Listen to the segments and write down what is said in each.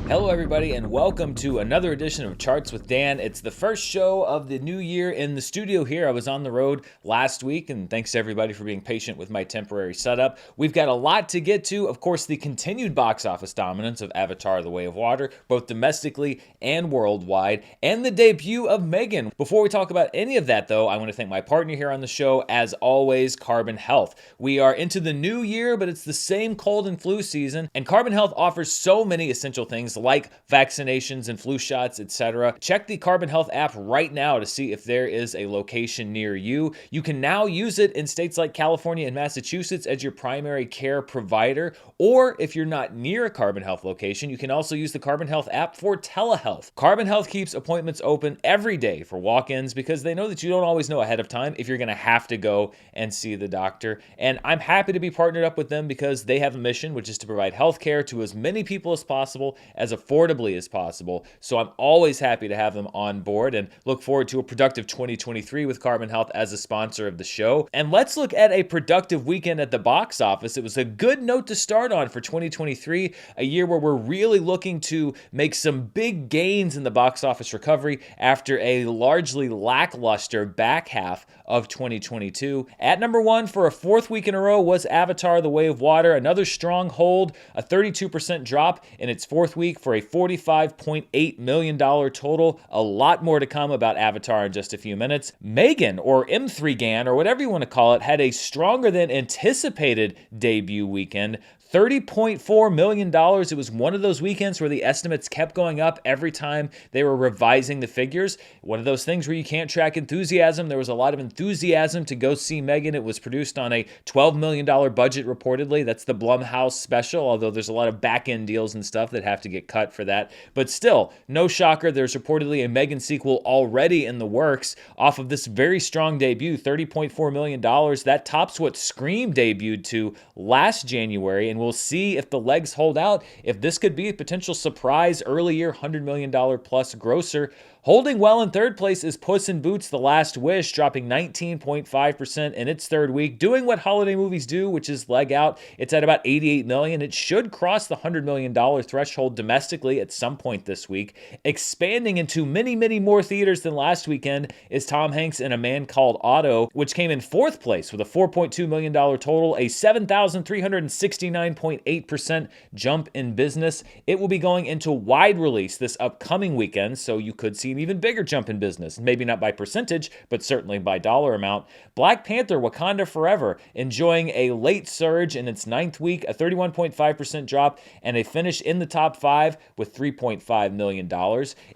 Hello, everybody, and welcome to another edition of Charts with Dan. It's the first show of the new year in the studio here. I was on the road last week, and thanks to everybody for being patient with my temporary setup. We've got a lot to get to. Of course, the continued box office dominance of Avatar: The Way of Water, both domestically and worldwide, and the debut of M3GAN. Before we talk about any of that, though, I want to thank my partner here on the show, as always, Carbon Health. We are into the new year, but it's the same cold and flu season, and Carbon Health offers so many essential things like vaccinations and flu shots, etc. Check the Carbon Health app right now to see if there is a location near you. You can now use it in states like California and Massachusetts as your primary care provider, or if you're not near a Carbon Health location, you can also use the Carbon Health app for telehealth. Carbon Health keeps appointments open every day for walk-ins because they know that you don't always know ahead of time if you're going to have to go and see the doctor. And I'm happy to be partnered up with them because they have a mission, which is to provide health care to as many people as possible, as affordably as possible. So I'm always happy to have them on board and look forward to a productive 2023 with Carbon Health as a sponsor of the show. And let's look at a productive weekend at the box office. It was a good note to start on for 2023, a year where we're really looking to make some big gains in the box office recovery after a largely lackluster back half of 2022. At number one for a fourth week in a row was Avatar: The Way of Water, another strong hold, a 32% drop in its fourth week for a $45.8 million total. A lot more to come about Avatar in just a few minutes. M3GAN, or M3GAN, or whatever you want to call it, had a stronger than anticipated debut weekend. $30.4 million. It was one of those weekends where the estimates kept going up every time they were revising the figures. One of those things where you can't track enthusiasm. There was a lot of enthusiasm to go see M3GAN. It was produced on a $12 million budget, reportedly. That's the Blumhouse special, although there's a lot of back-end deals and stuff that have to get cut for that. But still, no shocker, there's reportedly a M3GAN sequel already in the works off of this very strong debut, $30.4 million. That tops what Scream debuted to last January, and we'll see if the legs hold out, if this could be a potential surprise early year $100 million plus grosser. Holding well in third place is Puss in Boots: The Last Wish, dropping 19.5% in its third week, doing what holiday movies do, which is leg out. It's at about $88 million. It should cross the $100 million threshold domestically at some point this week. Expanding into many, many more theaters than last weekend is Tom Hanks in A Man Called Otto, which came in fourth place with a $4.2 million total, a 7,369.8% jump in business. It will be going into wide release this upcoming weekend, so you could see an even bigger jump in business. Maybe not by percentage, but certainly by dollar amount. Black Panther: Wakanda Forever enjoying a late surge in its ninth week, a 31.5% drop, and a finish in the top five with $3.5 million.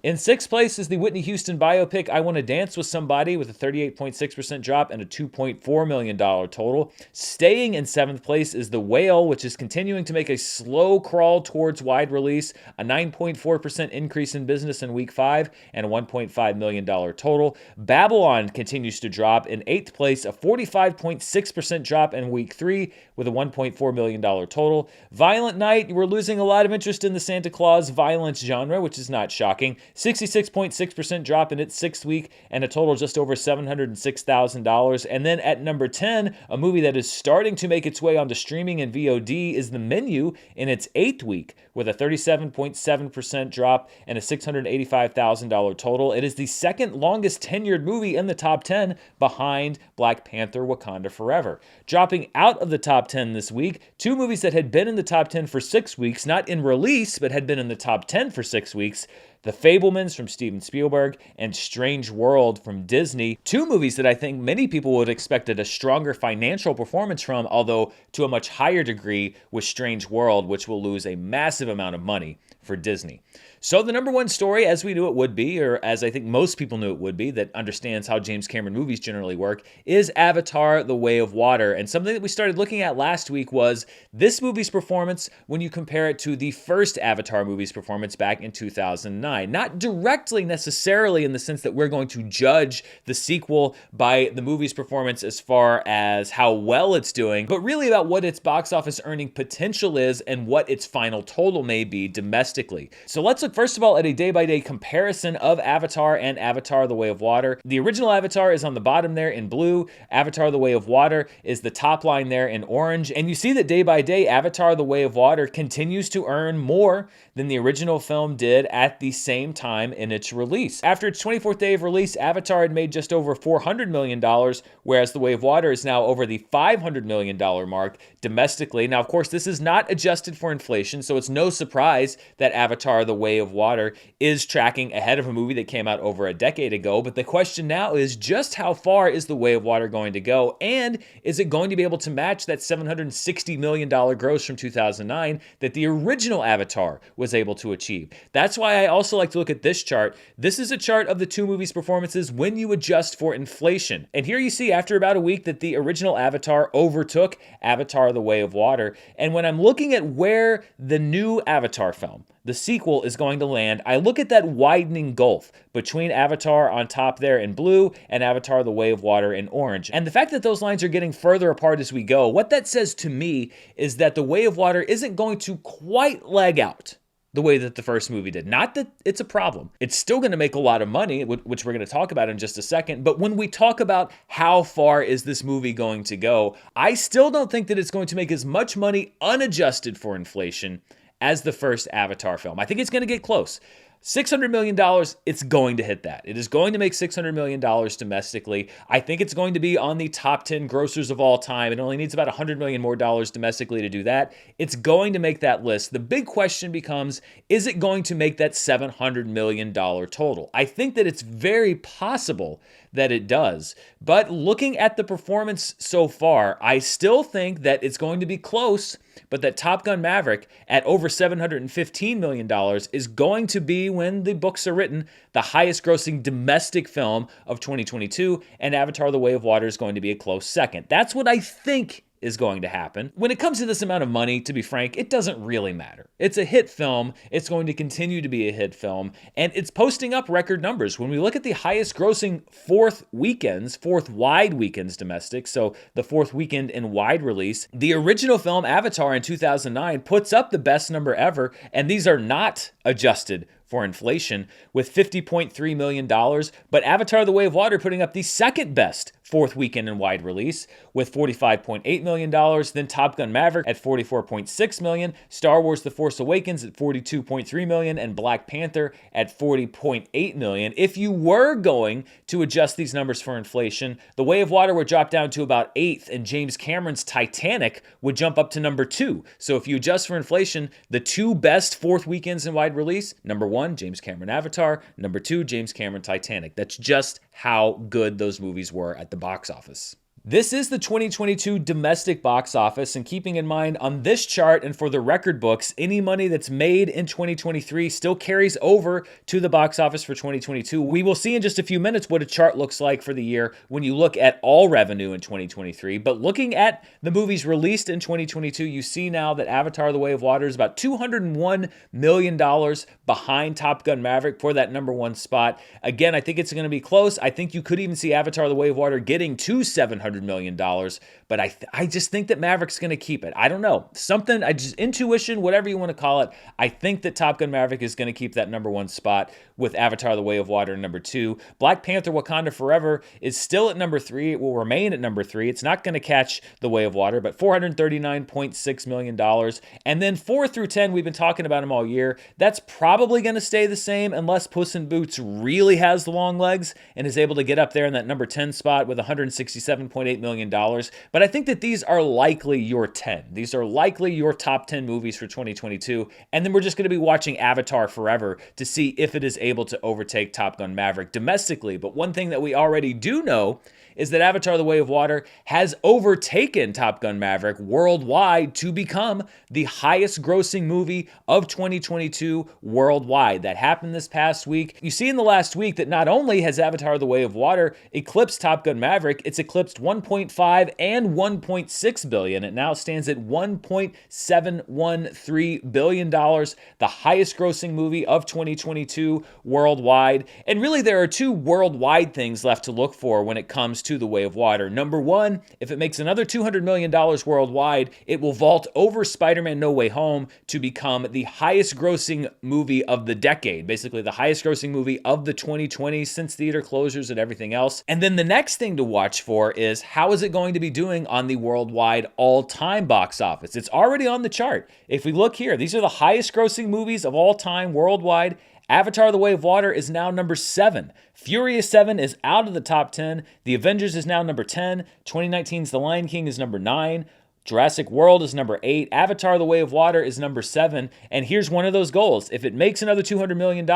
In sixth place is the Whitney Houston biopic I Want to Dance with Somebody with a 38.6% drop and a $2.4 million total. Staying in seventh place is The Whale, which is continuing to make a slow crawl towards wide release, a 9.4% increase in business in week 5, and a $1.5 million total. Babylon continues to drop in eighth place, a 45.6% drop in week 3 with a $1.4 million total. Violent Night, we're losing a lot of interest in the Santa Claus violence genre, which is not shocking. 66.6% drop in its sixth week and a total just over $706,000. And then at number 10, a movie that is starting to make its way onto streaming and VOD is The Menu in its eighth week with a 37.7% drop and a $685,000 total. It is the second longest tenured movie in the top 10 behind Black Panther: Wakanda Forever. Dropping out of the top 10 this week, two movies that had been in the top 10 for 6 weeks, not in release, but had been in the top 10 for 6 weeks. The Fabelmans from Steven Spielberg and Strange World from Disney. Two movies that I think many people would have expected a stronger financial performance from, although to a much higher degree with Strange World, which will lose a massive amount of money for Disney. So the number one story, as we knew it would be, or as I think most people knew it would be, that understands how James Cameron movies generally work, is Avatar: The Way of Water. And something that we started looking at last week was this movie's performance when you compare it to the first Avatar movie's performance back in 2009. 2009. Not directly necessarily in the sense that we're going to judge the sequel by the movie's performance as far as how well it's doing, but really about what its box office earning potential is and what its final total may be domestically. So let's look first of all at a day-by-day comparison of Avatar and Avatar: The Way of Water. The original Avatar is on the bottom there in blue. Avatar: The Way of Water is the top line there in orange. And you see that day by day, Avatar: The Way of Water continues to earn more than the original film did at the same time in its release. After its 24th day of release, Avatar had made just over $400 million, whereas The Way of Water is now over the $500 million mark domestically. Now, of course, this is not adjusted for inflation, so it's no surprise that Avatar: The Way of Water is tracking ahead of a movie that came out over a decade ago. But the question now is just how far is The Way of Water going to go? And is it going to be able to match that $760 million gross from 2009 that the original Avatar was able to achieve? That's why I also like to look at this chart. This is a chart of the two movies' performances when you adjust for inflation. And here you see after about a week that the original Avatar overtook Avatar: The Way of Water. And when I'm looking at where the new Avatar film, the sequel, is going to land, I look at that widening gulf between Avatar on top there in blue and Avatar: The Way of Water in orange. And the fact that those lines are getting further apart as we go, what that says to me is that The Way of Water isn't going to quite leg out the way that the first movie did. Not that it's a problem. It's still going to make a lot of money, which we're going to talk about in just a second. But when we talk about how far is this movie going to go, I still don't think that it's going to make as much money unadjusted for inflation as the first Avatar film. I think it's going to get close. $600 million, it's going to hit that. It is going to make $600 million domestically. I think it's going to be on the top 10 grossers of all time. It only needs about $100 million more domestically to do that. It's going to make that list. The big question becomes, is it going to make that $700 million total? I think that it's very possible that it does. But looking at the performance so far, I still think that it's going to be close, but that Top Gun Maverick at over $715 million is going to be, when the books are written, the highest grossing domestic film of 2022, and Avatar: The Way of Water is going to be a close second. That's what I think is going to happen. When it comes to this amount of money, to be frank, it doesn't really matter. It's a hit film. It's going to continue to be a hit film, and it's posting up record numbers. When we look at the highest grossing fourth wide weekends domestic, so the fourth weekend in wide release, the original film Avatar in 2009 puts up the best number ever, and these are not adjusted for inflation, with $50.3 million, but Avatar: The Way of Water putting up the second best fourth weekend in wide release with $45.8 million, then Top Gun Maverick at $44.6 million, Star Wars: The Force Awakens at $42.3 million, and Black Panther at $40.8 million. If you were going to adjust these numbers for inflation, The Way of Water would drop down to about 8th, and James Cameron's Titanic would jump up to number 2. So if you adjust for inflation, the two best fourth weekends in wide release, number 1, James Cameron Avatar, number 2, James Cameron Titanic. That's just how good those movies were at the box office. This is the 2022 domestic box office, and keeping in mind on this chart and for the record books, any money that's made in 2023 still carries over to the box office for 2022. We will see in just a few minutes what a chart looks like for the year when you look at all revenue in 2023. But looking at the movies released in 2022, you see now that Avatar: The Way of Water is about $201 million behind Top Gun Maverick for that number 1 spot. Again, I think it's going to be close. I think you could even see Avatar: The Way of Water getting to $700 million, but I just think that Maverick's going to keep it. I don't know. Something, intuition, whatever you want to call it. I think that Top Gun Maverick is going to keep that number 1 spot with Avatar: The Way of Water number 2. Black Panther: Wakanda Forever is still at number 3. It will remain at number 3. It's not going to catch The Way of Water, but $439.6 million. And then 4 through 10, we've been talking about them all year. That's probably going to stay the same unless Puss in Boots really has the long legs and is able to get up there in that number 10 spot with $167.8 million. But I think that these are likely your 10. These are likely your top 10 movies for 2022. And then we're just going to be watching Avatar forever to see if it is able to overtake Top Gun Maverick domestically. But one thing that we already do know is that Avatar: The Way of Water has overtaken Top Gun: Maverick worldwide to become the highest grossing movie of 2022 worldwide. That happened this past week. You see in the last week that not only has Avatar: The Way of Water eclipsed Top Gun: Maverick, it's eclipsed 1.5 and 1.6 billion. It now stands at $1.713 billion, the highest grossing movie of 2022 worldwide. And really, there are two worldwide things left to look for when it comes to The Way of Water. Number one, if it makes another $200 million worldwide, it will vault over Spider-Man No Way Home to become the highest grossing movie of the decade, basically the highest grossing movie of the 2020s since theater closures and everything else. And then the next thing to watch for is how is it going to be doing on the worldwide all-time box office. It's already on the chart. If we look here, these are the highest grossing movies of all time worldwide. Avatar: The Way of Water is now number 7. Furious 7 is out of the top 10. The Avengers is now number 10. 2019's The Lion King is number 9. Jurassic World is number 8. Avatar: The Way of Water is number 7. And here's one of those goals. If it makes another $200 million,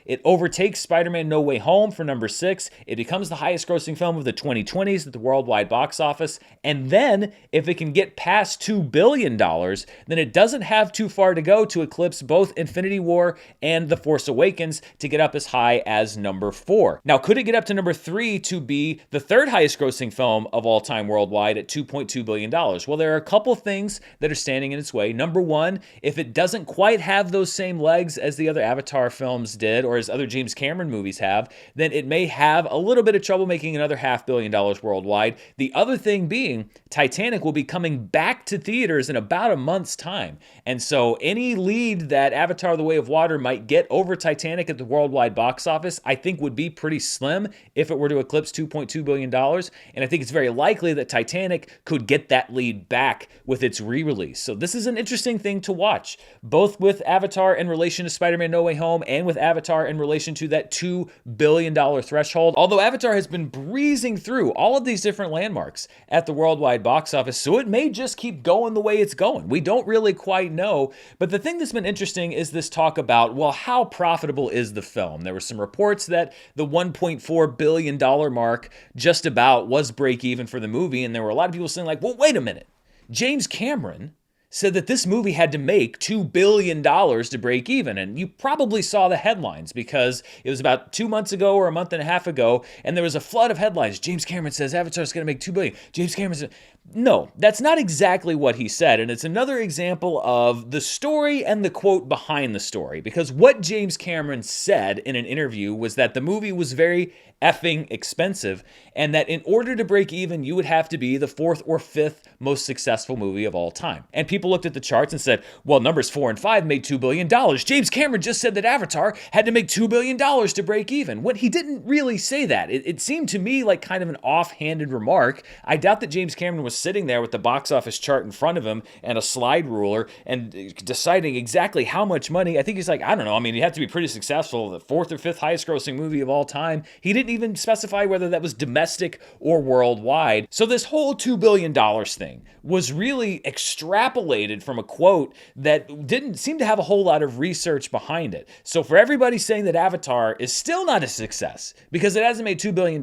it overtakes Spider-Man No Way Home for number 6. It becomes the highest grossing film of the 2020s at the worldwide box office. And then, if it can get past $2 billion, then it doesn't have too far to go to eclipse both Infinity War and The Force Awakens to get up as high as number 4. Now, could it get up to number 3 to be the third highest grossing film of all time worldwide at $2.2 billion? Well, there are a couple things that are standing in its way. Number one, if it doesn't quite have those same legs as the other Avatar films did, or as other James Cameron movies have, then it may have a little bit of trouble making another $500 million worldwide. The other thing being, Titanic will be coming back to theaters in about a month's time. And so any lead that Avatar: The Way of Water might get over Titanic at the worldwide box office, I think would be pretty slim if it were to eclipse $2.2 billion. And I think it's very likely that Titanic could get that lead back with its re-release. So this is an interesting thing to watch, both with Avatar in relation to Spider-Man No Way Home and with Avatar in relation to that $2 billion threshold. Although Avatar has been breezing through all of these different landmarks at the worldwide box office, so it may just keep going the way it's going. We don't really quite know. But the thing that's been interesting is this talk about, well, how profitable is the film? There were some reports that the $1.4 billion mark just about was break even for the movie, and there were a lot of people saying like, well, wait a minute. James Cameron said that this movie had to make $2 billion to break even. And you probably saw the headlines because it was about 2 months ago or a month and a half ago, and there was a flood of headlines. James Cameron says Avatar's going to make $2 billion. James Cameron said, no, that's not exactly what he said. And it's another example of the story and the quote behind the story. Because what James Cameron said in an interview was that the movie was very effing expensive, and that in order to break even, you would have to be the 4th or 5th most successful movie of all time. And people looked at the charts and said, well, numbers 4 and 5 made $2 billion. James Cameron just said that Avatar had to make $2 billion to break even. When he didn't really say that. It seemed to me like kind of an offhanded remark. I doubt that James Cameron was sitting there with the box office chart in front of him and a slide ruler and deciding exactly how much money. I think he's like, I don't know. I mean, you have to be pretty successful. The 4th or 5th highest grossing movie of all time. He didn't even specify whether that was domestic or worldwide. So this whole $2 billion thing was really extrapolated from a quote that didn't seem to have a whole lot of research behind it. So for everybody saying that Avatar is still not a success because it hasn't made $2 billion,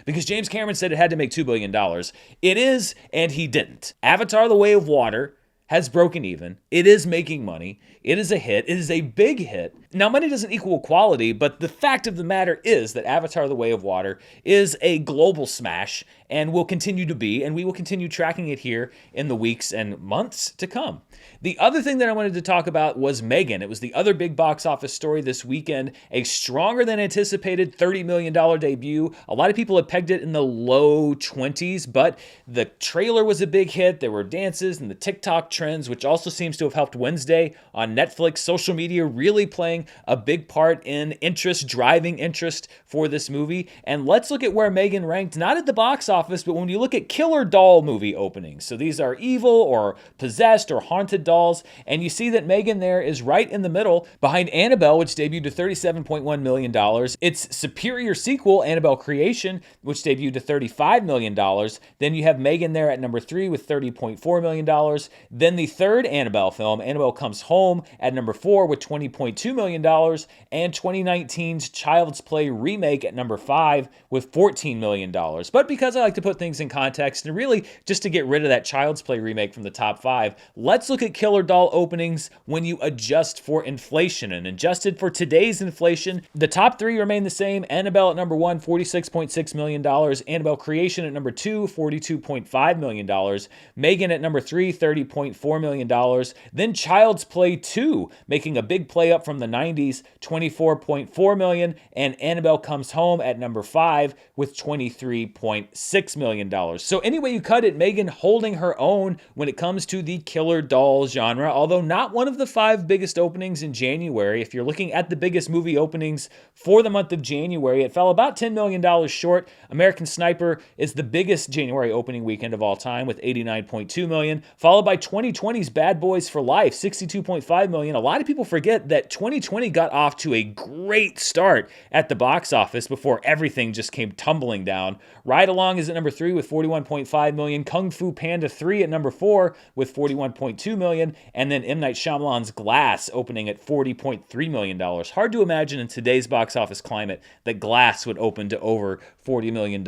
because James Cameron said it had to make $2 billion, it is, and he didn't. Avatar: The Way of Water has broken even. It is making money. It is a hit. It is a big hit. Now, money doesn't equal quality, but the fact of the matter is that Avatar: The Way of Water is a global smash and will continue to be, and we will continue tracking it here in the weeks and months to come. The other thing that I wanted to talk about was M3GAN. It was the other big box office story this weekend, a stronger than anticipated $30 million debut. A lot of people had pegged it in the low 20s, but the trailer was a big hit. There were dances and the TikTok trends, which also seems to have helped Wednesday on Netflix. Social media really playing a big part in interest, driving interest for this movie. And let's look at where M3GAN ranked, not at the box office, but when you look at killer doll movie openings. So these are evil or possessed or haunted dolls, and you see that M3GAN there is right in the middle behind Annabelle, which debuted to $37.1 million. Its superior sequel, Annabelle Creation, which debuted to $35 million. Then you have M3GAN there at number 3 with $30.4 million. Then the third Annabelle film, Annabelle Comes Home, at number 4 with $20.2 million, and 2019's Child's Play remake at number 5 with $14 million. But because I like to put things in context, and really just to get rid of that Child's Play remake from the top 5, let's look at killer doll openings when you adjust for inflation. And adjusted for today's inflation, the top 3 remain the same. Annabelle at number 1, $46.6 million. Annabelle Creation at number 2, $42.5 million. M3GAN at number 3, $30.4 million. Then Child's Play 2, making a big play up from the 90s, $24.4 million. And Annabelle Comes Home at number 5 with $23.6 million. So any way you cut it, M3GAN holding her own when it comes to the killer doll genre, although not one of the 5 biggest openings in January. If you're looking at the biggest movie openings for the month of January, it fell about $10 million short. American Sniper is the biggest January opening weekend of all time with $89.2 million, followed by 2020's Bad Boys for Life, $62.5 million. A lot of people forget that 2020 got off to a great start at the box office before everything just came tumbling down. Ride Along is at number 3 with $41.5 million. Kung Fu Panda 3 at number 4 with $41.2 million. And then M. Night Shyamalan's Glass opening at $40.3 million. Hard to imagine in today's box office climate that Glass would open to over $40 million.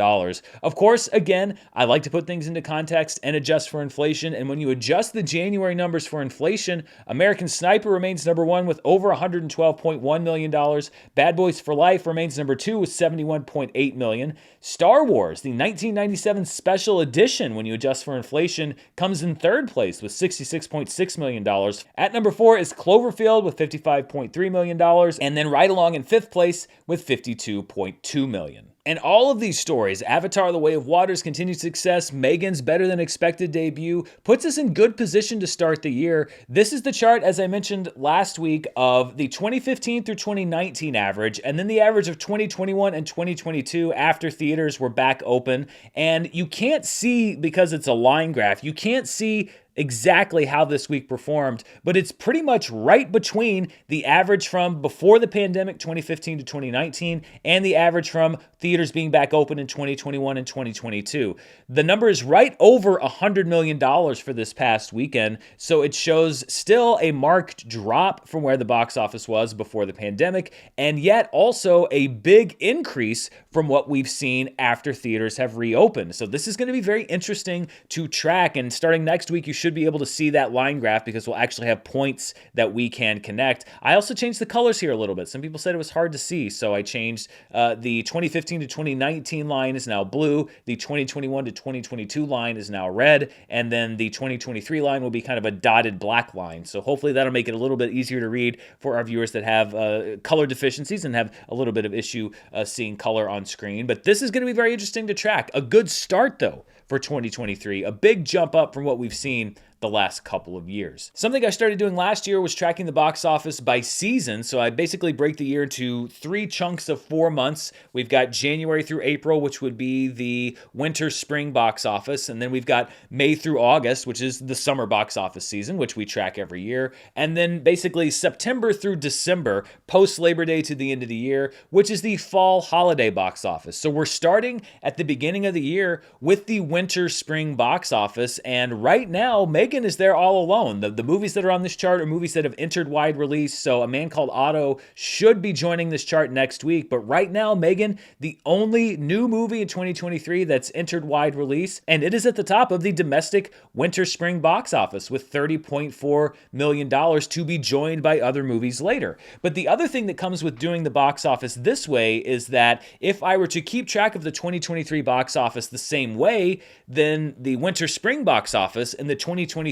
Of course, again, I like to put things into context and adjust for inflation. And when you adjust the January numbers for inflation, American Sniper remains number 1 with over $112.1 million. Bad Boys for Life remains number 2 with $71.8 million. Star Wars, the 1997 special edition, when you adjust for inflation, comes in third place with $66.6 million. At number 4 is Cloverfield with $55.3 million. And then Ride Along in fifth place with $52.2 million. And all of these stories, Avatar: The Way of Water's continued success, M3GAN's better than expected debut, puts us in good position to start the year. This is the chart, as I mentioned last week, of the 2015 through 2019 average, and then the average of 2021 and 2022 after theaters were back open. And you can't see, because it's a line graph, you can't see exactly how this week performed, but it's pretty much right between the average from before the pandemic, 2015 to 2019, and the average from theaters being back open in 2021 and 2022. The number is right over $100 million for this past weekend, so it shows still a marked drop from where the box office was before the pandemic, and yet also a big increase from what we've seen after theaters have reopened. So this is going to be very interesting to track, and starting next week, you should be able to see that line graph because we'll actually have points that we can connect. I also changed the colors here a little bit. Some people said it was hard to see, so I changed the 2015 to 2019 line is now blue, the 2021 to 2022 line is now red, and then the 2023 line will be kind of a dotted black line. So hopefully that'll make it a little bit easier to read for our viewers that have color deficiencies and have a little bit of issue seeing color on screen. But this is going to be very interesting to track. A good start, though, for 2023. A big jump up from what we've seen the last couple of years. Something I started doing last year was tracking the box office by season. So I basically break the year into 3 chunks of 4 months. We've got January through April, which would be the winter spring box office. And then we've got May through August, which is the summer box office season, which we track every year. And then basically September through December, post Labor Day to the end of the year, which is the fall holiday box office. So we're starting at the beginning of the year with the winter spring box office. And right now, M3GAN is there all alone. The movies that are on this chart are movies that have entered wide release. So A Man Called Otto should be joining this chart next week. But right now, M3GAN, the only new movie in 2023 that's entered wide release. And it is at the top of the domestic winter spring box office with $30.4 million to be joined by other movies later. But the other thing that comes with doing the box office this way is that if I were to keep track of the 2023 box office the same way, then the winter spring box office and the 2023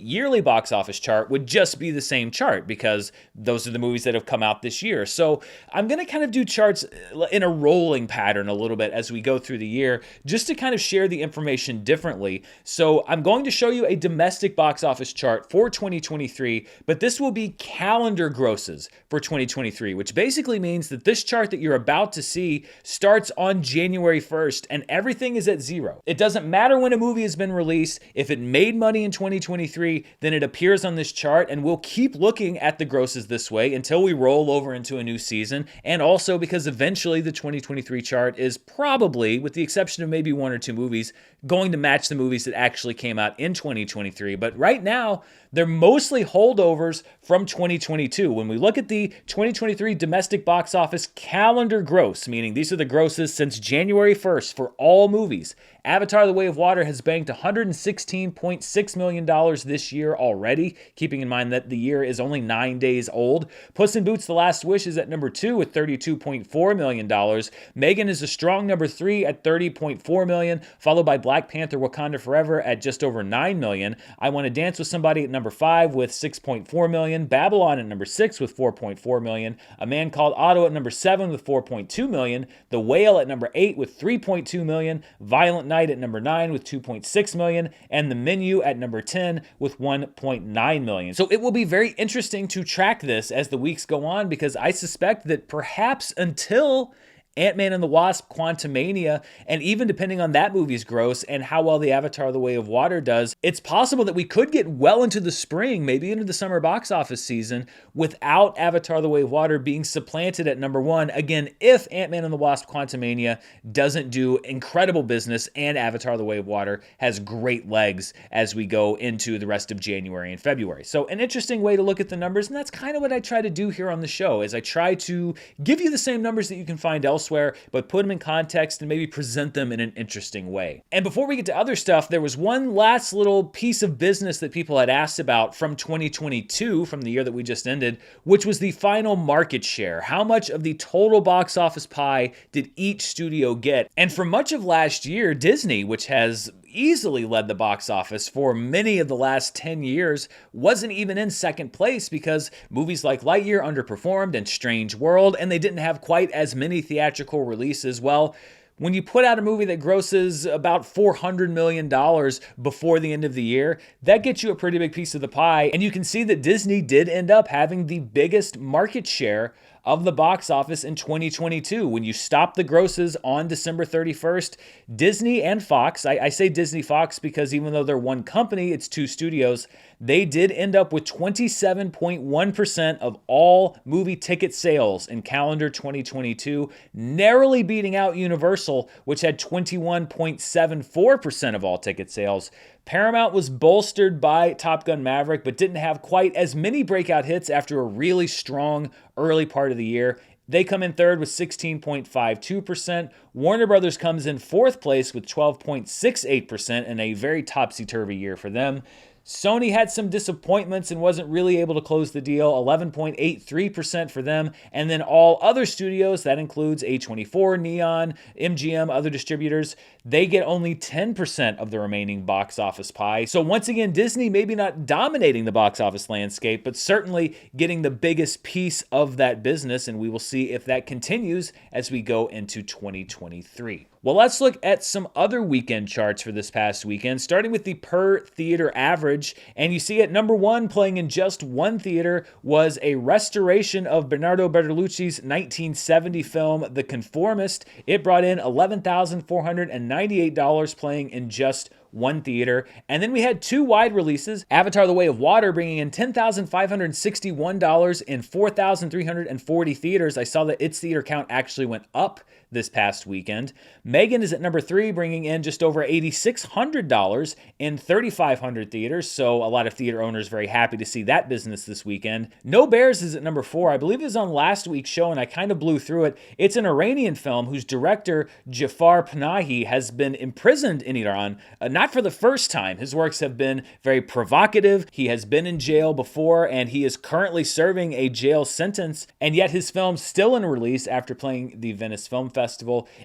yearly box office chart would just be the same chart because those are the movies that have come out this year. So I'm going to kind of do charts in a rolling pattern a little bit as we go through the year, just to kind of share the information differently. So I'm going to show you a domestic box office chart for 2023, but this will be calendar grosses for 2023, which basically means that this chart that you're about to see starts on January 1st and everything is at 0. It doesn't matter when a movie has been released. If it made money in 2023, then it appears on this chart, and we'll keep looking at the grosses this way until we roll over into a new season. And also because eventually the 2023 chart is probably, with the exception of maybe 1 or 2 movies, going to match the movies that actually came out in 2023. But right now, they're mostly holdovers from 2022. When we look at the 2023 domestic box office calendar gross, meaning these are the grosses since January 1st for all movies, Avatar: The Way of Water has banked $116.6 million this year already, keeping in mind that the year is only 9 days old. Puss in Boots: The Last Wish is at number 2 with $32.4 million. M3GAN is a strong number 3 at $30.4 million, followed by Black Panther: Wakanda Forever at just over $9 million. I Want to Dance with Somebody at number 5 with $6.4 million. Babylon at number 6 with $4.4 million. A Man Called Otto at number 7 with $4.2 million. The Whale at number 8 with $3.2 million. Violent Night at number 9 with $2.6 million, and The Menu at number 10 with $1.9 million. So it will be very interesting to track this as the weeks go on, because I suspect that perhaps until Ant-Man and the Wasp: Quantumania, and even depending on that movie's gross and how well the Avatar: The Way of Water does, it's possible that we could get well into the spring, maybe into the summer box office season, without Avatar: The Way of Water being supplanted at number 1. Again, if Ant-Man and the Wasp: Quantumania doesn't do incredible business and Avatar: The Way of Water has great legs as we go into the rest of January and February. So an interesting way to look at the numbers, and that's kind of what I try to do here on the show, is I try to give you the same numbers that you can find elsewhere, but put them in context and maybe present them in an interesting way. And before we get to other stuff, there was one last little piece of business that people had asked about from 2022, from the year that we just ended, which was the final market share. How much of the total box office pie did each studio get? And for much of last year, Disney, which has easily led the box office for many of the last 10 years, wasn't even in second place because movies like Lightyear underperformed and Strange World, and they didn't have quite as many theatrical releases. Well, when you put out a movie that grosses about $400 million before the end of the year, that gets you a pretty big piece of the pie. And you can see that Disney did end up having the biggest market share of the box office in 2022. When you stop the grosses on December 31st, Disney and Fox, I say Disney Fox because even though they're one company, it's two studios, they did end up with 27.1% of all movie ticket sales in calendar 2022, narrowly beating out Universal, which had 21.74% of all ticket sales. Paramount was bolstered by Top Gun: Maverick, but didn't have quite as many breakout hits after a really strong early part of the year. They come in third with 16.52%. Warner Brothers comes in fourth place with 12.68% in a very topsy-turvy year for them. Sony had some disappointments and wasn't really able to close the deal, 11.83% for them. And then all other studios, that includes A24, Neon, MGM, other distributors, they get only 10% of the remaining box office pie. So once again, Disney maybe not dominating the box office landscape, but certainly getting the biggest piece of that business, and we will see if that continues as we go into 2023. Well, let's look at some other weekend charts for this past weekend, starting with the per theater average. And you see at number 1, playing in just one theater, was a restoration of Bernardo Bertolucci's 1970 film, The Conformist. It brought in $11,498 playing in just one theater. And then we had two wide releases, Avatar: The Way of Water bringing in $10,561 in 4,340 theaters. I saw that its theater count actually went up this past weekend. M3GAN is at number 3, bringing in just over $8,600 in 3,500 theaters, so a lot of theater owners very happy to see that business this weekend. No Bears is at number 4. I believe it was on last week's show, and I kind of blew through it. It's an Iranian film whose director, Jafar Panahi, has been imprisoned in Iran, not for the first time. His works have been very provocative. He has been in jail before, and he is currently serving a jail sentence, and yet his film's still in release after playing the Venice Film Festival.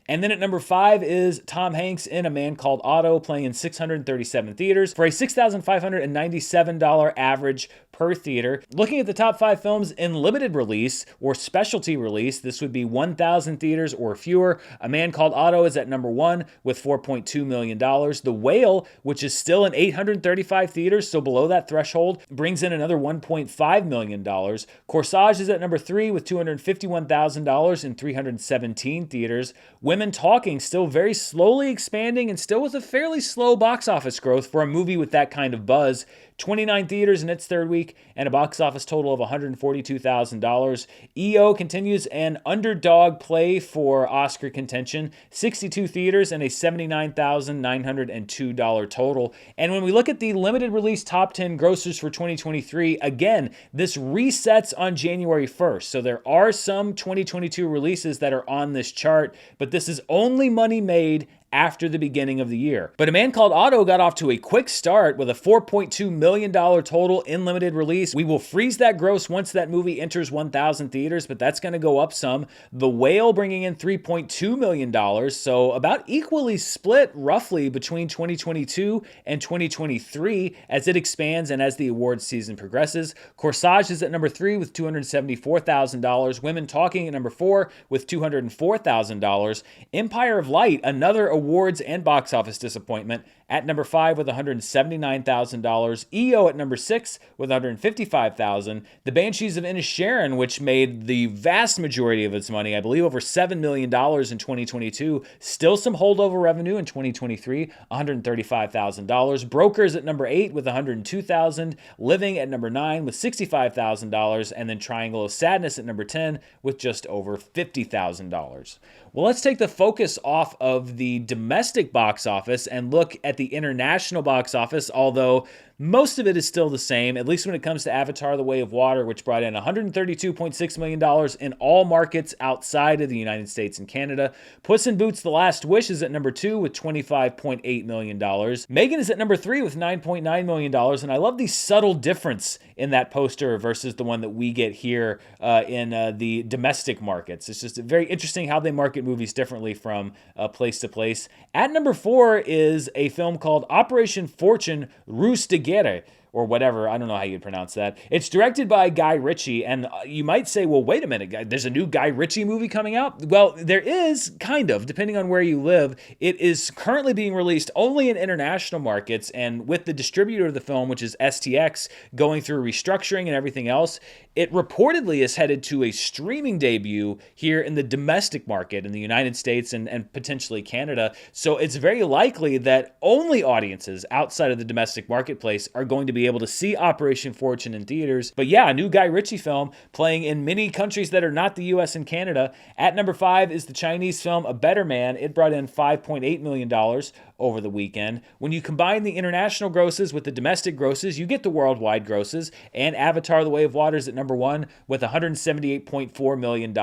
And then at number 5 is Tom Hanks in A Man Called Otto, playing in 637 theaters for a $6,597 average per theater. Looking at the top 5 films in limited release or specialty release, this would be 1,000 theaters or fewer. A Man Called Otto is at number 1 with $4.2 million. The Whale, which is still in 835 theaters, so below that threshold, brings in another $1.5 million. Corsage is at number 3 with $251,000 in 317 theaters. Women Talking still very slowly expanding and still with a fairly slow box office growth for a movie with that kind of buzz. 29 theaters in its third week week and a box office total of $142,000. EO continues an underdog play for Oscar contention, 62 theaters and a $79,902 total. And when we look at the limited release top 10 grossers for 2023, again, this resets on January 1st. So there are some 2022 releases that are on this chart, but this is only money made after the beginning of the year. But A Man Called Otto got off to a quick start with a $4.2 million total in limited release. We will freeze that gross once that movie enters 1,000 theaters, but that's going to go up some. The Whale bringing in $3.2 million, so about equally split roughly between 2022 and 2023 as it expands and as the awards season progresses. Corsage is at number 3 with $274,000. Women Talking at number 4 with $204,000. Empire of Light, another awards and box office disappointment, at number 5 with $179,000. EO at number 6 with $155,000. The Banshees of Inisherin, which made the vast majority of its money, I believe over $7 million in 2022, still some holdover revenue in 2023, $135,000. Brokers at number 8 with $102,000. Living at number 9 with $65,000. And then Triangle of Sadness at number 10 with just over $50,000. Well, let's take the focus off of the domestic box office and look at the international box office, although most of it is still the same, at least when it comes to Avatar: The Way of Water, which brought in $132.6 million in all markets outside of the United States and Canada. Puss in Boots: The Last Wish is at number 2 with $25.8 million. M3GAN is at number 3 with $9.9 million, and I love the subtle difference in that poster versus the one that we get here in the domestic markets. It's just very interesting how they market movies differently from place to place. At number 4 is a film called Operation Fortune Ruse de Guerre, or whatever. I don't know how you'd pronounce that. It's directed by Guy Ritchie, and you might say, well, wait a minute, there's a new Guy Ritchie movie coming out? Well, there is, kind of, depending on where you live. It is currently being released only in international markets, and with the distributor of the film, which is STX, going through restructuring and everything else, it reportedly is headed to a streaming debut here in the domestic market in the United States and potentially Canada. So it's very likely that only audiences outside of the domestic marketplace are going to be able to see Operation Fortune in theaters. But yeah, a new Guy Ritchie film playing in many countries that are not the US and Canada. At number 5 is the Chinese film A Better Man. It brought in $5.8 million over the weekend. When you combine the international grosses with the domestic grosses, you get the worldwide grosses, and Avatar: The Way of Water is at number 1 with $178.4 million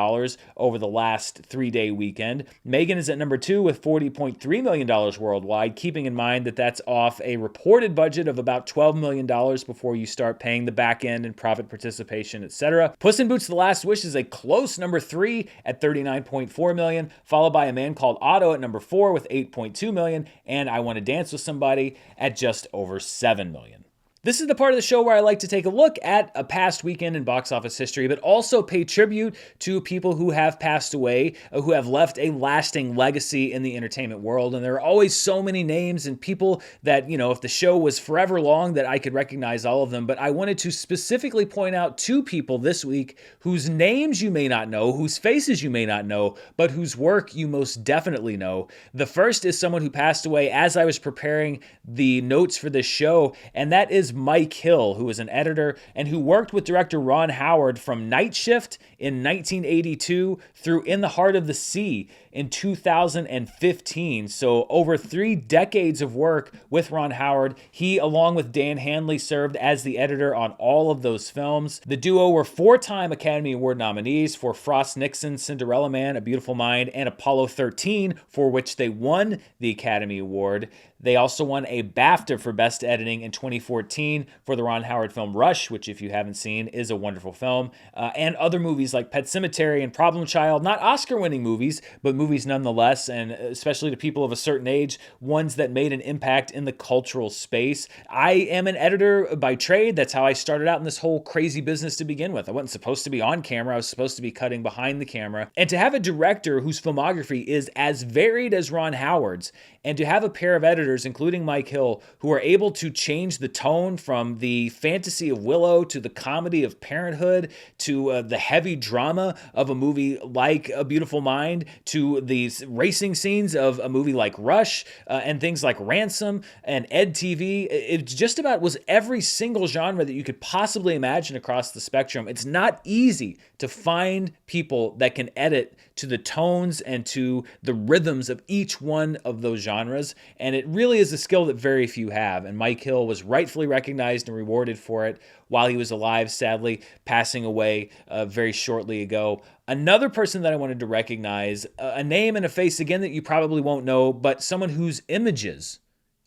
over the last 3-day weekend. M3GAN is at number 2 with $40.3 million worldwide, keeping in mind that that's off a reported budget of about $12 million before you start paying the back end and profit participation, etc. Puss in Boots: The Last Wish is a close number 3 at $39.4 million, followed by A Man Called Otto at number 4 with $8.2 million, and I Want to Dance with Somebody at just over $7 million. This is the part of the show where I like to take a look at a past weekend in box office history, but also pay tribute to people who have passed away, who have left a lasting legacy in the entertainment world. And there are always so many names and people that, you know, if the show was forever long, that I could recognize all of them. But I wanted to specifically point out 2 people this week whose names you may not know, whose faces you may not know, but whose work you most definitely know. The first is someone who passed away as I was preparing the notes for this show, and that is Mike Hill, who is an editor and who worked with director Ron Howard from Night Shift in 1982 through In the Heart of the Sea in 2015. So over 3 decades of work with Ron Howard. He, along with Dan Hanley, served as the editor on all of those films. The duo were 4-time Academy Award nominees for Frost Nixon's Cinderella Man, A Beautiful Mind, and Apollo 13, for which they won the Academy Award. They also won a BAFTA for Best Editing in 2014 for the Ron Howard film Rush, which, if you haven't seen, is a wonderful film, and other movies like Pet Sematary and Problem Child, not Oscar-winning movies, but movies nonetheless, and especially to people of a certain age, ones that made an impact in the cultural space. I am an editor by trade. That's how I started out in this whole crazy business to begin with. I wasn't supposed to be on camera. I was supposed to be cutting behind the camera. And to have a director whose filmography is as varied as Ron Howard's, and to have a pair of editors editors, including Mike Hill, who are able to change the tone from the fantasy of Willow to the comedy of Parenthood to the heavy drama of a movie like A Beautiful Mind to these racing scenes of a movie like Rush and things like Ransom and Ed TV. It just about was every single genre that you could possibly imagine across the spectrum. It's not easy to find people that can edit to the tones and to the rhythms of each one of those genres, and it really is a skill that very few have, and Mike Hill was rightfully recognized and rewarded for it while he was alive, sadly passing away very shortly ago. Another person that I wanted to recognize, a name and a face again that you probably won't know, but someone whose images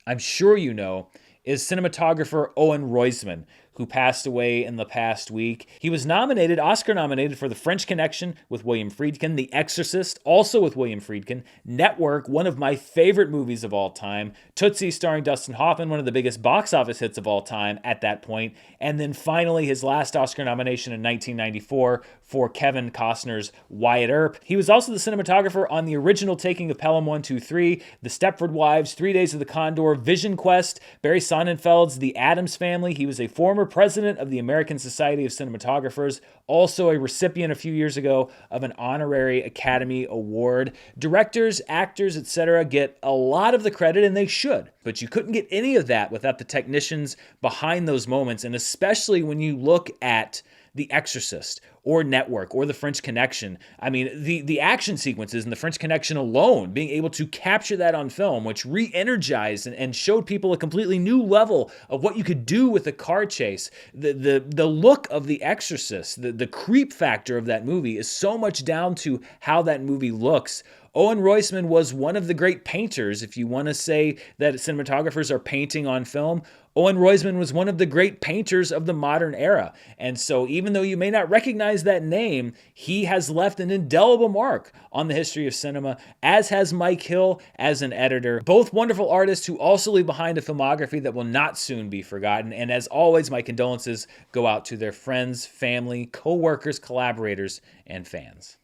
I'm sure you know, is cinematographer Owen Roizman, who passed away in the past week. He was nominated, Oscar nominated, for The French Connection with William Friedkin, The Exorcist, also with William Friedkin, Network, one of my favorite movies of all time, Tootsie starring Dustin Hoffman, one of the biggest box office hits of all time at that point, and then finally his last Oscar nomination in 1994 for Kevin Costner's Wyatt Earp. He was also the cinematographer on the original taking of Pelham 123, The Stepford Wives, 3 Days of the Condor, Vision Quest, Barry Sonnenfeld's The Addams Family. He was a former president of the American Society of Cinematographers, also a recipient a few years ago of an honorary Academy Award. Directors, actors, etc. get a lot of the credit, and they should, but you couldn't get any of that without the technicians behind those moments, and especially when you look at The Exorcist or Network or The French Connection. I mean, the action sequences in The French Connection alone, being able to capture that on film, which re-energized and showed people a completely new level of what you could do with a car chase. The look of The Exorcist, the creep factor of that movie is so much down to how that movie looks. Owen Roizman was one of the great painters, if you want to say that cinematographers are painting on film. Owen Roizman was one of the great painters of the modern era. And so even though you may not recognize that name, he has left an indelible mark on the history of cinema, as has Mike Hill as an editor. Both wonderful artists who also leave behind a filmography that will not soon be forgotten. And as always, my condolences go out to their friends, family, co-workers, collaborators, and fans.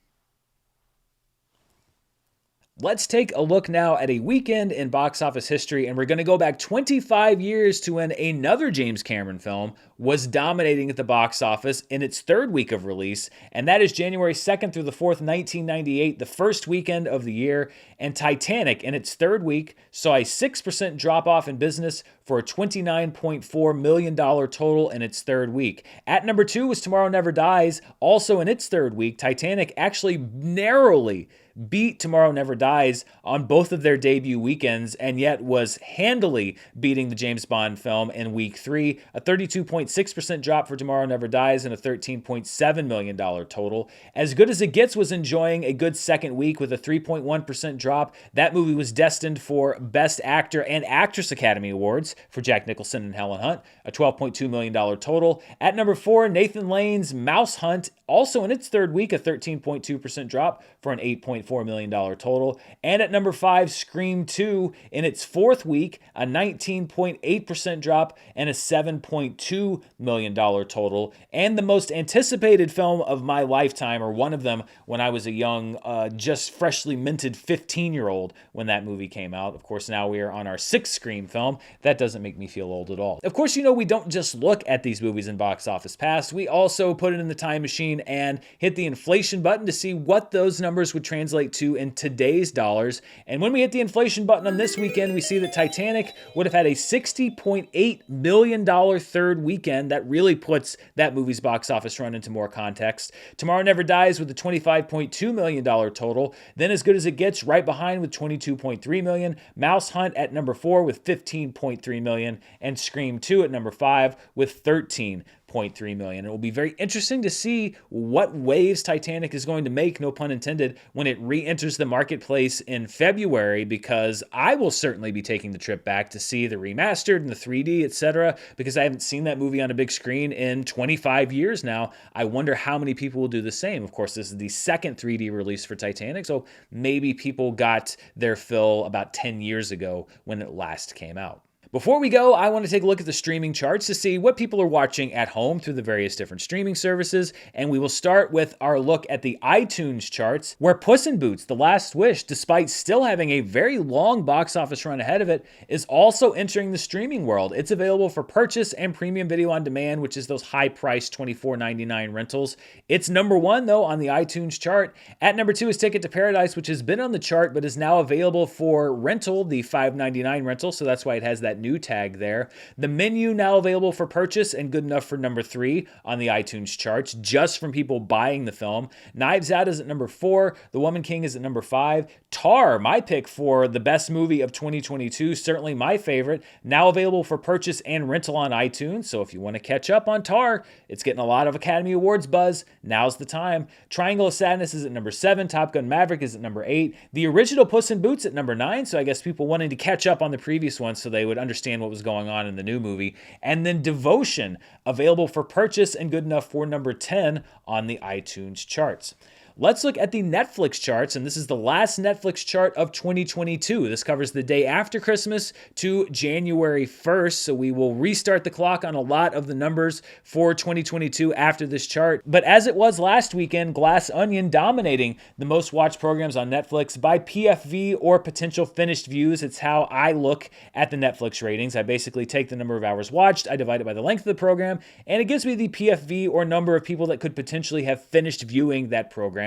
Let's take a look now at a weekend in box office history, and we're going to go back 25 years to when another James Cameron film was dominating at the box office in its third week of release, and that is January 2nd through the 4th, 1998, the first weekend of the year, and Titanic in its third week saw a 6% drop-off in business for a $29.4 million total in its third week. At number 2 was Tomorrow Never Dies, also in its third week. Titanic actually narrowly beat Tomorrow Never Dies on both of their debut weekends, and yet was handily beating the James Bond film in week 3. A 32.6% drop for Tomorrow Never Dies and a $13.7 million total. As Good as It Gets was enjoying a good second week with a 3.1% drop. That movie was destined for Best Actor and Actress Academy Awards for Jack Nicholson and Helen Hunt, a $12.2 million total. At number 4, Nathan Lane's Mouse Hunt, also in its third week, a 13.2% drop for an $8.4 million total. And at number 5, Scream 2 in its fourth week, a 19.8% drop and a $7.2 million total. And the most anticipated film of my lifetime, or one of them, when I was a young, just freshly minted 15-year-old when that movie came out. Of course, now we are on our 6th Scream film. That doesn't make me feel old at all. Of course, you know we don't just look at these movies in box office pass. We also put it in the time machine and hit the inflation button to see what those numbers would translate to in today's dollars. And when we hit the inflation button on this weekend, we see that Titanic would have had a $60.8 million third weekend. That really puts that movie's box office run into more context. Tomorrow Never Dies with a $25.2 million total. Then As Good as It Gets right behind with $22.3 million. Mouse Hunt at number 4 with $15.3 million. And Scream 2 at number 5 with $13.3 million. It will be very interesting to see what waves Titanic is going to make, no pun intended, when it re-enters the marketplace in February, because I will certainly be taking the trip back to see the remastered and the 3D, etc., because I haven't seen that movie on a big screen in 25 years now. I wonder how many people will do the same. Of course, this is the second 3D release for Titanic, so maybe people got their fill about 10 years ago when it last came out. Before we go, I want to take a look at the streaming charts to see what people are watching at home through the various different streaming services, and we will start with our look at the iTunes charts, where Puss in Boots: The Last Wish, despite still having a very long box office run ahead of it, is also entering the streaming world. It's available for purchase and premium video on demand, which is those high-priced $24.99 rentals. It's number one, though, on the iTunes chart. At number two is Ticket to Paradise, which has been on the chart, but is now available for rental, the $5.99 rental, so that's why it has that new tag there. The Menu now available for purchase and good enough for number three on the iTunes charts, just from people buying the film. Knives Out is at number four. The Woman King is at number five. Tar, my pick for the best movie of 2022, certainly my favorite, now available for purchase and rental on iTunes. So if you want to catch up on Tar, it's getting a lot of Academy Awards buzz. Now's the time. Triangle of Sadness is at number seven. Top Gun Maverick is at number eight. The original Puss in Boots at number nine. So I guess people wanting to catch up on the previous one so they would understand what was going on in the new movie. And then Devotion, available for purchase and good enough for number 10 on the iTunes charts. Let's look at the Netflix charts, and this is the last Netflix chart of 2022. This covers the day after Christmas to January 1st, so we will restart the clock on a lot of the numbers for 2022 after this chart. But as it was last weekend, Glass Onion dominating the most watched programs on Netflix by PFV, or potential finished views. It's how I look at the Netflix ratings. I basically take the number of hours watched, I divide it by the length of the program, and it gives me the PFV, or number of people that could potentially have finished viewing that program.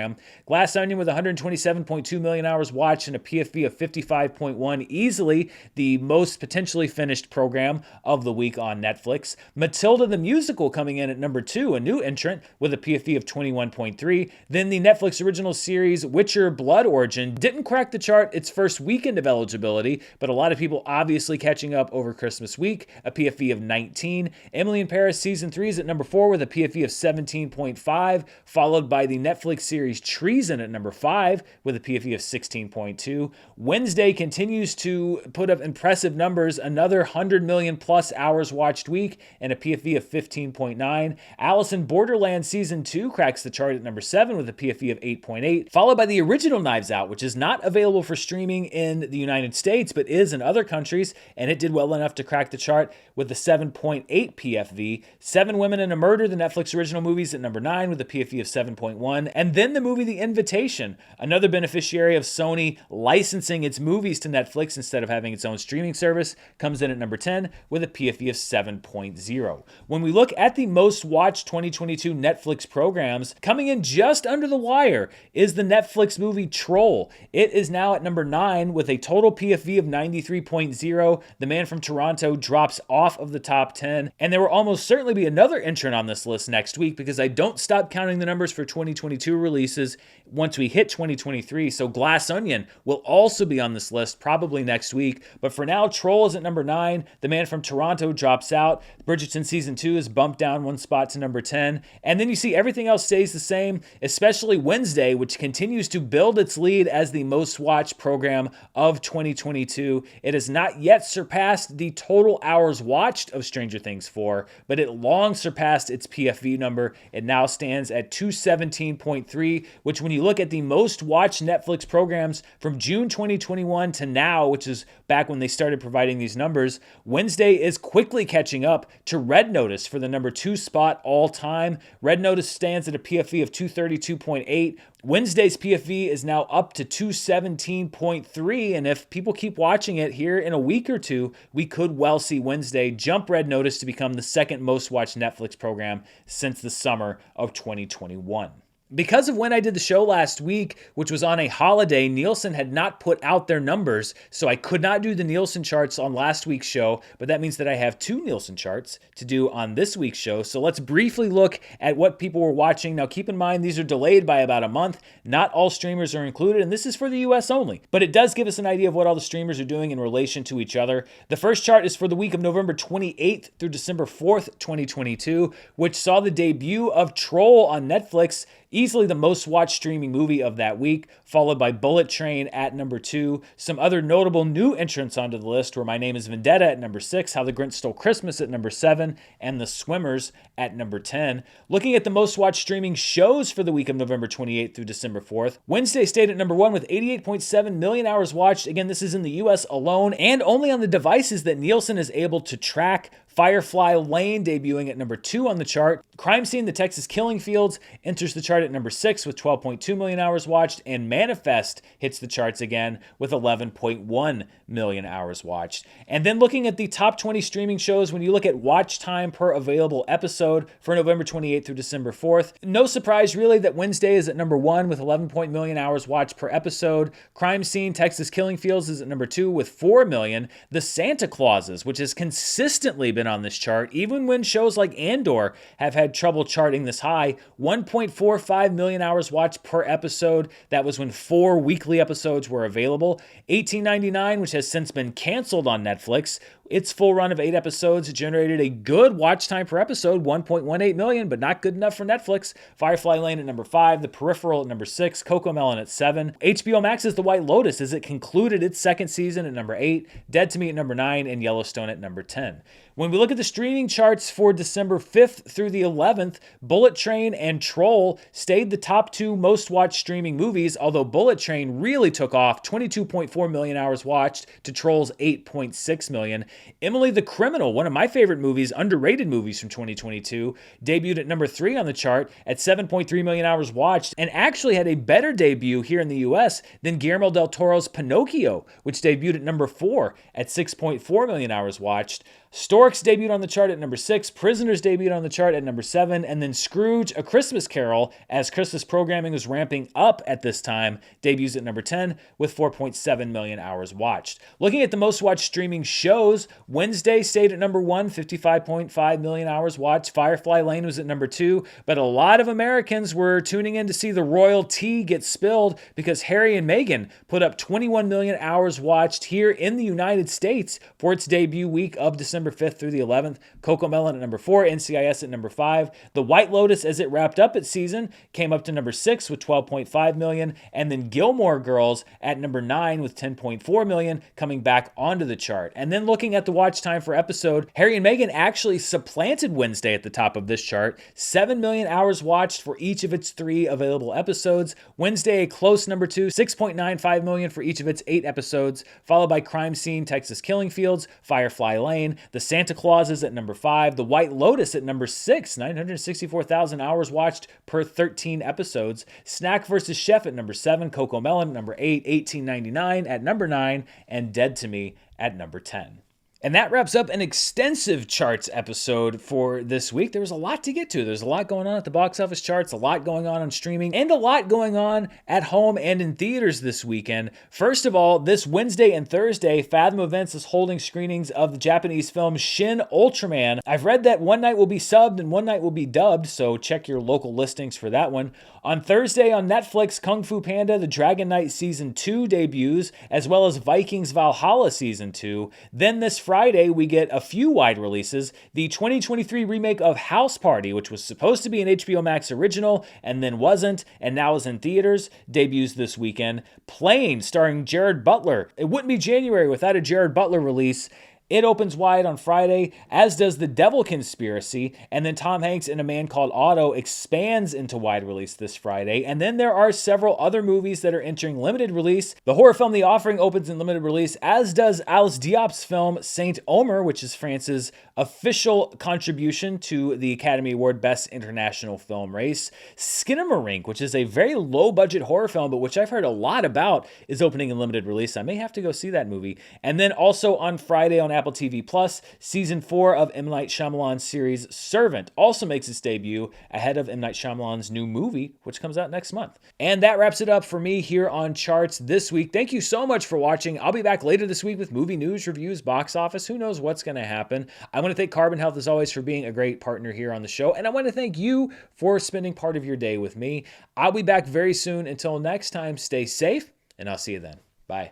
Glass Onion with 127.2 million hours watched and a PFV of 55.1, easily the most potentially finished program of the week on Netflix. Matilda the Musical coming in at number two, a new entrant with a PFV of 21.3. Then the Netflix original series Witcher Blood Origin didn't crack the chart its first weekend of eligibility, but a lot of people obviously catching up over Christmas week, a PFV of 19. Emily in Paris Season 3 is at number four with a PFV of 17.5, followed by the Netflix series Treason at number 5 with a PFE of 16.2. Wednesday continues to put up impressive numbers, another 100 million plus hours watched week and a PFE of 15.9. Alice in Borderland Season 2 cracks the chart at number 7 with a PFE of 8.8, followed by the original Knives Out, which is not available for streaming in the United States, but is in other countries, and it did well enough to crack the chart with a 7.8 PFV. Seven Women and a Murder, the Netflix original movies, at number 9 with a PFE of 7.1, and then the movie The Invitation, another beneficiary of Sony licensing its movies to Netflix instead of having its own streaming service, comes in at number 10 with a PFE of 7.0. When we look at the most watched 2022 Netflix programs, coming in just under the wire is the Netflix movie Troll. It is now at number 9 with a total PFV of 93.0. The Man from Toronto drops off of the top 10, and there will almost certainly be another entrant on this list next week because I don't stop counting the numbers for 2022 releases once we hit 2023. So Glass Onion will also be on this list probably next week. But for now, Troll is at number 9. The Man from Toronto drops out. Bridgerton Season 2 is bumped down one spot to number 10. And then you see everything else stays the same, especially Wednesday, which continues to build its lead as the most watched program of 2022. It has not yet surpassed the total hours watched of Stranger Things 4, but it long surpassed its PFV number. It now stands at 217.3, which when you look at the most watched Netflix programs from June 2021 to now, which is back when they started providing these numbers, Wednesday is quickly catching up to Red Notice for the number 2 spot all time. Red Notice stands at a PFV of 232.8. Wednesday's PFV is now up to 217.3, and if people keep watching it here in a week or two, we could well see Wednesday jump Red Notice to become the second most watched Netflix program since the summer of 2021. Because of when I did the show last week, which was on a holiday, Nielsen had not put out their numbers, so I could not do the Nielsen charts on last week's show, but that means that I have 2 Nielsen charts to do on this week's show. So let's briefly look at what people were watching. Now keep in mind, these are delayed by about a month. Not all streamers are included, and this is for the US only, but it does give us an idea of what all the streamers are doing in relation to each other. The first chart is for the week of November 28th through December 4th, 2022, which saw the debut of Troll on Netflix, easily the most watched streaming movie of that week, followed by Bullet Train at number 2. Some other notable new entrants onto the list were My Name is Vendetta at number 6, How the Grinch Stole Christmas at number 7, and The Swimmers at number 10. Looking at the most watched streaming shows for the week of November 28th through December 4th, Wednesday stayed at number 1 with 88.7 million hours watched. Again, this is in the US alone and only on the devices that Nielsen is able to track. Firefly Lane debuting at number 2 on the chart. Crime Scene, The Texas Killing Fields enters the chart at number 6 with 12.2 million hours watched, and Manifest hits the charts again with 11.1 million hours watched. And then looking at the top 20 streaming shows, when you look at watch time per available episode for November 28th through December 4th, no surprise really that Wednesday is at number 1 with 11 million hours watched per episode. Crime Scene, Texas Killing Fields is at number 2 with 4 million. The Santa Clauses, which has consistently been on this chart, even when shows like Andor have had trouble charting this high, 1.45 million hours watched per episode. That was when 4 weekly episodes were available. 1899, which has since been canceled on Netflix, its full run of 8 episodes generated a good watch time per episode, 1.18 million, but not good enough for Netflix. Firefly Lane at number 5, The Peripheral at number 6, Cocomelon at 7. HBO Max's The White Lotus as it concluded its second season at number 8, Dead to Me at number 9, and Yellowstone at number 10. When we look at the streaming charts for December 5th through the 11th, Bullet Train and Troll stayed the top 2 most watched streaming movies, although Bullet Train really took off, 22.4 million hours watched to Troll's 8.6 million. Emily the Criminal, one of my favorite movies, underrated movies from 2022, debuted at number 3 on the chart at 7.3 million hours watched, and actually had a better debut here in the US than Guillermo del Toro's Pinocchio, which debuted at number 4 at 6.4 million hours watched. Storks debuted on the chart at number 6, Prisoners debuted on the chart at number 7, and then Scrooge, A Christmas Carol, as Christmas programming was ramping up at this time, debuts at number 10 with 4.7 million hours watched. Looking at the most watched streaming shows, Wednesday stayed at number 1, 55.5 million hours watched. Firefly Lane was at number 2, but a lot of Americans were tuning in to see the royal tea get spilled because Harry and Meghan put up 21 million hours watched here in the United States for its debut week of December 5th through the 11th. Cocomelon at number 4, NCIS at number 5. The White Lotus, as it wrapped up its season, came up to number 6 with 12.5 million, and then Gilmore Girls at number 9 with 10.4 million coming back onto the chart. And then looking at the watch time for episode, Harry and Meghan actually supplanted Wednesday at the top of this chart. 7 million hours watched for each of its 3 available episodes. Wednesday a close number 2, 6.95 million for each of its 8 episodes, followed by Crime Scene, Texas Killing Fields, Firefly Lane, The Santa Clauses at number 5, The White Lotus at number 6, 964,000 hours watched per 13 episodes, Snack vs. Chef at number 7, Cocomelon at number 8, 1899 at number 9, and Dead to Me at number 10. And that wraps up an extensive charts episode for this week. There was a lot to get to. There's a lot going on at the box office charts, a lot going on streaming, and a lot going on at home and in theaters this weekend. First of all, this Wednesday and Thursday, Fathom Events is holding screenings of the Japanese film Shin Ultraman. I've read that one night will be subbed and one night will be dubbed, so check your local listings for that one. On Thursday on Netflix, Kung Fu Panda: The Dragon Knight Season 2 debuts, as well as Vikings Valhalla Season 2. Then this Friday, we get a few wide releases. The 2023 remake of House Party, which was supposed to be an HBO Max original and then wasn't, and now is in theaters, debuts this weekend. Plane, starring Jared Butler. It wouldn't be January without a Jared Butler release. It opens wide on Friday, as does The Devil Conspiracy, and then Tom Hanks in A Man Called Otto expands into wide release this Friday, and then there are several other movies that are entering limited release. The horror film The Offering opens in limited release, as does Alice Diop's film Saint Omer, which is France's official contribution to the Academy Award Best International Film race. Skinamarink, which is a very low-budget horror film, but which I've heard a lot about, is opening in limited release. I may have to go see that movie. And then also on Friday on Apple TV Plus, Season 4 of M. Night Shyamalan's series Servant also makes its debut ahead of M. Night Shyamalan's new movie, which comes out next month. And that wraps it up for me here on Charts this week. Thank you so much for watching. I'll be back later this week with movie news, reviews, box office. Who knows what's going to happen? I want to thank Carbon Health, as always, for being a great partner here on the show. And I want to thank you for spending part of your day with me. I'll be back very soon. Until next time, stay safe, and I'll see you then. Bye.